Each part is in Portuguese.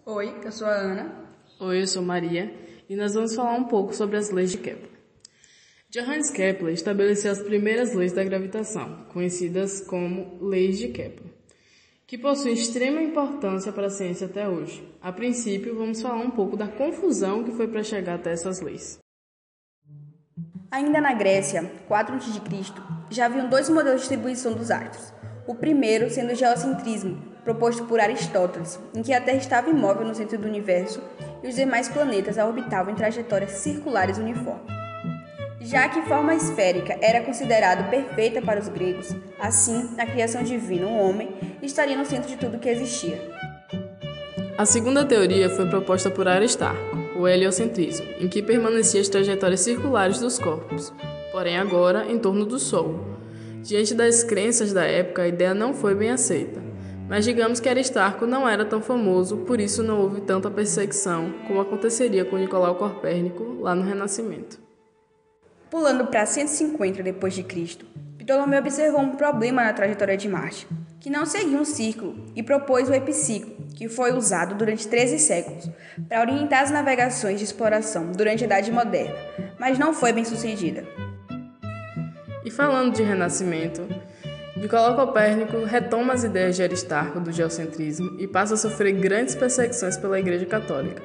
Oi, eu sou a Ana. Oi, eu sou Maria e nós vamos falar um pouco sobre as leis de Kepler. Johannes Kepler estabeleceu as primeiras leis da gravitação, conhecidas como leis de Kepler, que possuem extrema importância para a ciência até hoje. A princípio, vamos falar um pouco da confusão que foi para chegar até essas leis. Ainda na Grécia, 4 a.C., já haviam dois modelos de distribuição dos astros. O primeiro sendo o geocentrismo, proposto por Aristóteles, em que a Terra estava imóvel no centro do universo e os demais planetas a orbitavam em trajetórias circulares uniformes. Já que forma esférica era considerada perfeita para os gregos, assim, a criação divina, o homem, estaria no centro de tudo que existia. A segunda teoria foi proposta por Aristarco, o heliocentrismo, em que permanecia as trajetórias circulares dos corpos, porém agora em torno do Sol. Diante das crenças da época, a ideia não foi bem aceita, mas digamos que Aristarco não era tão famoso, por isso não houve tanta perseguição como aconteceria com Nicolau Copérnico lá no Renascimento. Pulando para 150 d.C., Ptolomeu observou um problema na trajetória de Marte, que não seguia um círculo, e propôs o epiciclo, que foi usado durante 13 séculos para orientar as navegações de exploração durante a Idade Moderna, mas não foi bem sucedida. E falando de Renascimento, Nicolau Copérnico retoma as ideias de Aristarco do geocentrismo e passa a sofrer grandes perseguições pela Igreja Católica,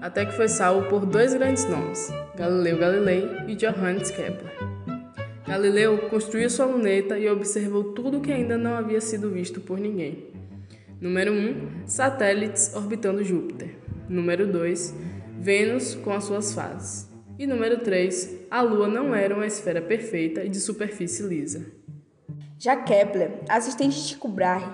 até que foi salvo por dois grandes nomes, Galileu Galilei e Johannes Kepler. Galileu construiu sua luneta e observou tudo que ainda não havia sido visto por ninguém. Número 1, satélites orbitando Júpiter. Número 2, Vênus com as suas fases. E número 3, a Lua não era uma esfera perfeita e de superfície lisa. Já Kepler, assistente de Tycho Brahe,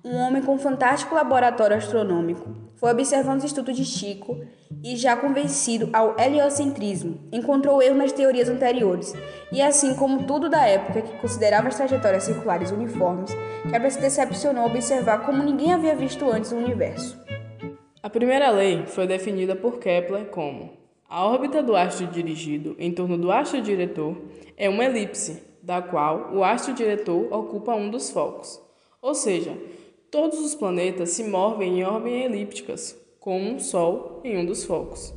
um homem com um fantástico laboratório astronômico, foi observando os estudos de Tycho e, já convencido ao heliocentrismo, encontrou erro nas teorias anteriores e, assim como tudo da época que considerava as trajetórias circulares uniformes, Kepler se decepcionou ao observar como ninguém havia visto antes no universo. A primeira lei foi definida por Kepler como: a órbita do astro dirigido em torno do astro diretor é uma elipse, da qual o astro diretor ocupa um dos focos. Ou seja, todos os planetas se movem em ordem elípticas, como um Sol em um dos focos.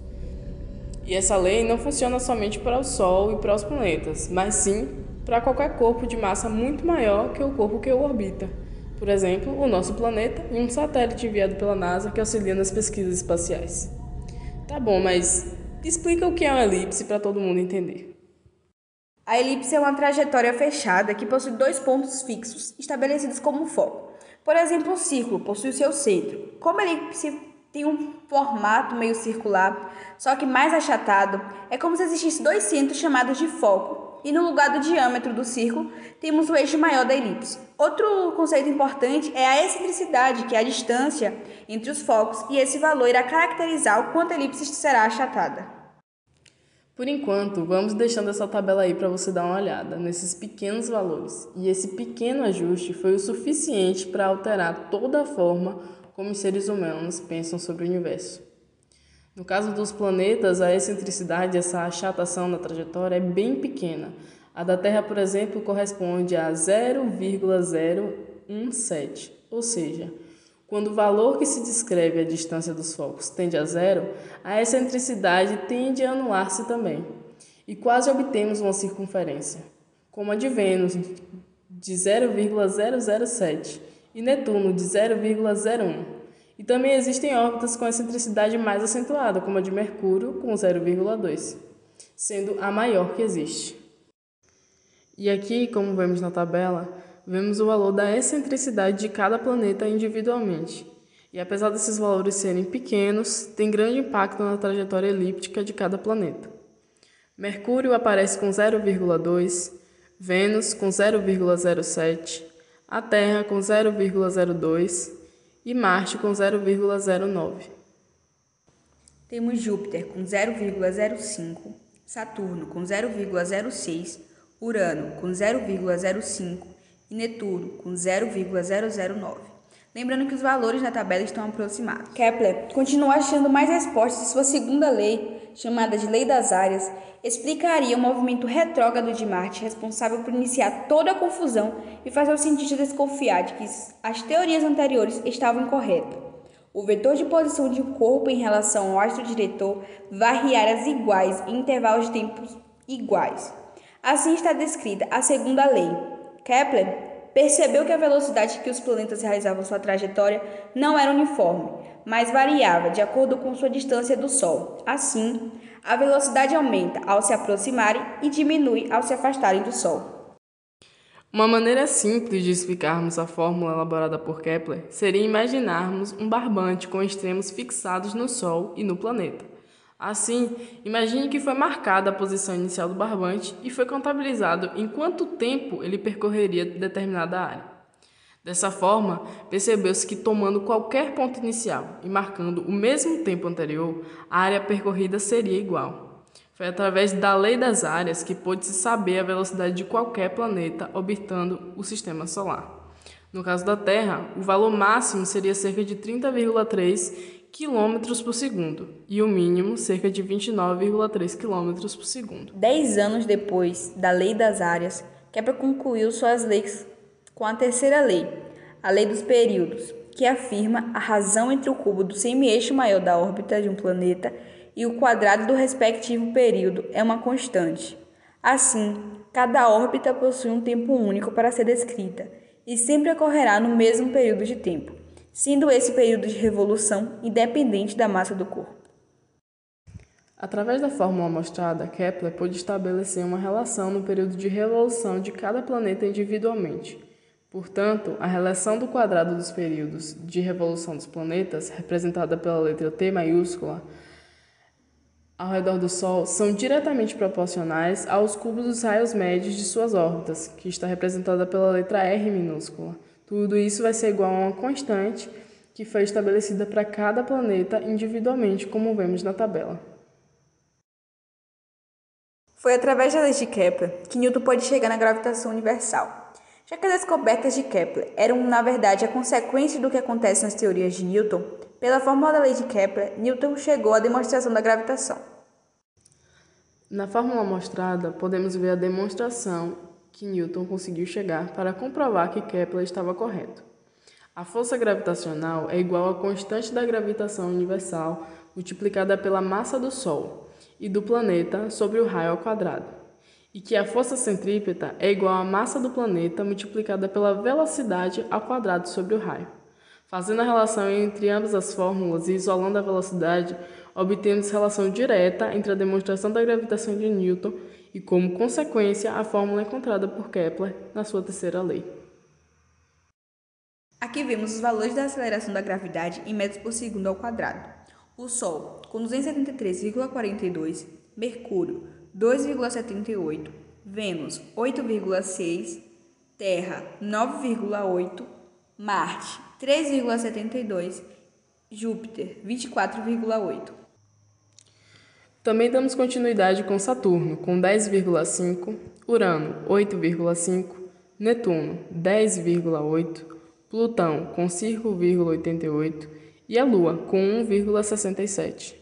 E essa lei não funciona somente para o Sol e para os planetas, mas sim para qualquer corpo de massa muito maior que o corpo que o orbita. Por exemplo, o nosso planeta e um satélite enviado pela NASA que auxilia nas pesquisas espaciais. Tá bom, mas explica o que é uma elipse para todo mundo entender. A elipse é uma trajetória fechada que possui dois pontos fixos estabelecidos como foco. Por exemplo, um círculo possui o seu centro. Como a elipse tem um formato meio circular, só que mais achatado, é como se existissem dois centros chamados de foco, e no lugar do diâmetro do círculo, temos o eixo maior da elipse. Outro conceito importante é a excentricidade, que é a distância entre os focos, e esse valor irá caracterizar o quanto a elipse será achatada. Por enquanto, vamos deixando essa tabela aí para você dar uma olhada nesses pequenos valores. E esse pequeno ajuste foi o suficiente para alterar toda a forma como os seres humanos pensam sobre o universo. No caso dos planetas, a excentricidade, essa achatação na trajetória é bem pequena. A da Terra, por exemplo, corresponde a 0,017, ou seja, quando o valor que se descreve a distância dos focos tende a zero, a excentricidade tende a anular-se também. E quase obtemos uma circunferência, como a de Vênus, de 0,007, e Netuno, de 0,01. E também existem órbitas com excentricidade mais acentuada, como a de Mercúrio, com 0,2, sendo a maior que existe. E aqui, como vemos na tabela, vemos o valor da excentricidade de cada planeta individualmente. E apesar desses valores serem pequenos, tem grande impacto na trajetória elíptica de cada planeta. Mercúrio aparece com 0,2, Vênus com 0,07, a Terra com 0,02 e Marte com 0,09. Temos Júpiter com 0,05, Saturno com 0,06, Urano com 0,05 e Netuno com 0,009. Lembrando que os valores na tabela estão aproximados. Kepler continua achando mais respostas e sua segunda lei, chamada de Lei das Áreas, explicaria o movimento retrógrado de Marte, responsável por iniciar toda a confusão e fazer os cientistas desconfiar de que as teorias anteriores estavam incorretas. O vetor de posição de um corpo em relação ao astro diretor varre áreas iguais em intervalos de tempos iguais. Assim está descrita a segunda lei. Kepler percebeu que a velocidade que os planetas realizavam sua trajetória não era uniforme, mas variava de acordo com sua distância do Sol. Assim, a velocidade aumenta ao se aproximarem e diminui ao se afastarem do Sol. Uma maneira simples de explicarmos a fórmula elaborada por Kepler seria imaginarmos um barbante com extremos fixados no Sol e no planeta. Assim, imagine que foi marcada a posição inicial do barbante e foi contabilizado em quanto tempo ele percorreria determinada área. Dessa forma, percebeu-se que tomando qualquer ponto inicial e marcando o mesmo tempo anterior, a área percorrida seria igual. Foi através da lei das áreas que pôde-se saber a velocidade de qualquer planeta orbitando o sistema solar. No caso da Terra, o valor máximo seria cerca de 30,3 km por segundo e o mínimo cerca de 29,3 km por segundo. 10 anos depois da lei das áreas, Kepler concluiu suas leis com a terceira lei, a lei dos períodos, que afirma a razão entre o cubo do semi-eixo maior da órbita de um planeta e o quadrado do respectivo período é uma constante. Assim, cada órbita possui um tempo único para ser descrita e sempre ocorrerá no mesmo período de tempo, sendo esse período de revolução independente da massa do corpo. Através da fórmula mostrada, Kepler pôde estabelecer uma relação no período de revolução de cada planeta individualmente. Portanto, a relação do quadrado dos períodos de revolução dos planetas, representada pela letra T maiúscula, ao redor do Sol são diretamente proporcionais aos cubos dos raios médios de suas órbitas, que está representada pela letra R minúscula. Tudo isso vai ser igual a uma constante que foi estabelecida para cada planeta individualmente, como vemos na tabela. Foi através da lei de Kepler que Newton pôde chegar na gravitação universal. Já que as descobertas de Kepler eram, na verdade, a consequência do que acontece nas teorias de Newton, pela fórmula da lei de Kepler, Newton chegou à demonstração da gravitação. Na fórmula mostrada, podemos ver a demonstração que Newton conseguiu chegar para comprovar que Kepler estava correto. A força gravitacional é igual à constante da gravitação universal multiplicada pela massa do Sol e do planeta sobre o raio ao quadrado, e que a força centrípeta é igual à massa do planeta multiplicada pela velocidade ao quadrado sobre o raio. Fazendo a relação entre ambas as fórmulas e isolando a velocidade, obtemos relação direta entre a demonstração da gravitação de Newton e, como consequência, a fórmula encontrada por Kepler na sua terceira lei. Aqui vemos os valores da aceleração da gravidade em metros por segundo ao quadrado. O Sol, com 273,42, Mercúrio, 2,78, Vênus, 8,6, Terra, 9,8, Marte, 3,72, Júpiter, 24,8. Também damos continuidade com Saturno, com 10,5, Urano, 8,5, Netuno, 10,8, Plutão, com 5,88 e a Lua, com 1,67.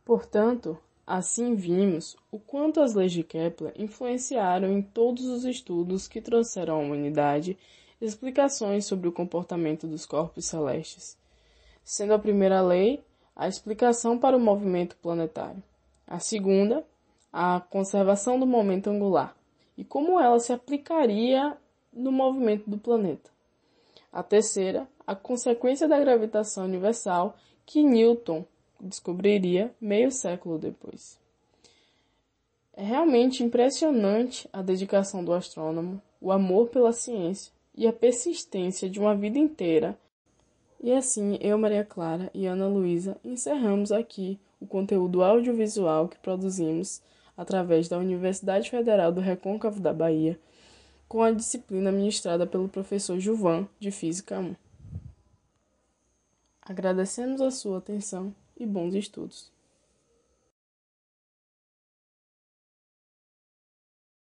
Portanto, assim vimos o quanto as leis de Kepler influenciaram em todos os estudos que trouxeram à humanidade explicações sobre o comportamento dos corpos celestes, sendo a primeira lei a explicação para o movimento planetário, a segunda, a conservação do momento angular e como ela se aplicaria no movimento do planeta, a terceira, a consequência da gravitação universal que Newton descobriria meio século depois. É realmente impressionante a dedicação do astrônomo, o amor pela ciência e a persistência de uma vida inteira. E assim, eu, Maria Clara e Ana Luísa encerramos aqui o conteúdo audiovisual que produzimos através da Universidade Federal do Recôncavo da Bahia, com a disciplina ministrada pelo professor Gilvan, de Física 1. Agradecemos a sua atenção e bons estudos.